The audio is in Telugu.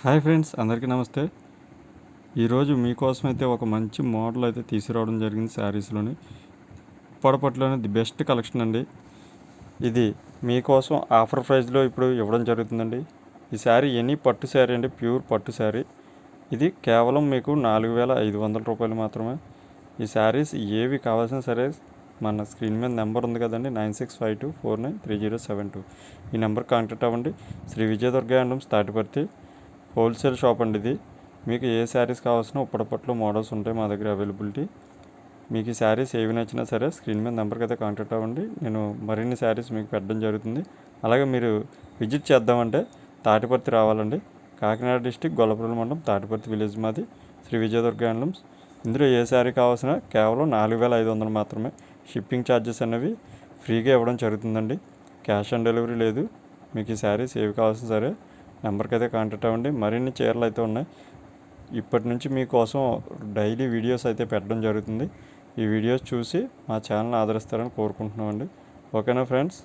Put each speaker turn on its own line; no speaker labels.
హాయ్ ఫ్రెండ్స్, అందరికీ నమస్తే. ఈరోజు మీకోసం అయితే ఒక మంచి మోడల్ అయితే తీసుకురావడం జరిగింది. శారీస్లోని పొడపట్లోనే ది బెస్ట్ కలెక్షన్ అండి. ఇది మీకోసం ఆఫర్ ప్రైస్లో ఇప్పుడు ఇవ్వడం జరుగుతుందండి. ఈ శారీ పట్టు శారీ అండి, ప్యూర్ పట్టు శారీ. ఇది కేవలం మీకు 4,500 రూపాయలు మాత్రమే. ఈ శారీస్ ఏవి కావాల్సిన సరే మన స్క్రీన్ మీద నెంబర్ ఉంది కదండి, 9652493072. ఈ నెంబర్ కాంటాక్ట్ అవ్వండి. Shri Vijayadurga handlooms Tatiparthi wholesale shop అండి ఇది. మీకు ఏ శారీస్ కావాల్సిన ఇప్పటిపట్లో మోడల్స్ ఉంటాయి మా దగ్గర అవైలబిలిటీ. మీకు ఈ శారీస్ ఏవి నచ్చినా సరే స్క్రీన్ మీద నెంబర్కి అయితే కాంటాక్ట్ అవ్వండి. నేను మరిన్ని శారీస్ మీకు పెట్టడం జరుగుతుంది. అలాగే మీరు విజిట్ చేద్దామంటే తాటిపర్తి రావాలండి. కాకినాడ డిస్టిక్ గొల్లపురం మండలం తాటిపర్తి విలేజ్ మాది. శ్రీ విజయదుర్గ హ్యాండ్లూమ్స్. ఇందులో ఏ శారీ కావాల్సిన కేవలం 4,500 మాత్రమే. షిప్పింగ్ ఛార్జెస్ అనేవి ఫ్రీగా ఇవ్వడం జరుగుతుందండి. క్యాష్ ఆన్ డెలివరీ లేదు. మీకు ఈ శారీస్ ఏవి కావాల్సిన సరే నెంబర్కి అయితే కాంటాక్ట్ అవ్వండి. మరిన్ని చీరలు అయితే ఉన్నాయి. ఇప్పటి నుంచి మీకోసం డైలీ వీడియోస్ అయితే పెట్టడం జరుగుతుంది. ఈ వీడియోస్ చూసి మా ఛానల్ ఆదరిస్తారని కోరుకుంటున్నామండి. ఓకేనా ఫ్రెండ్స్?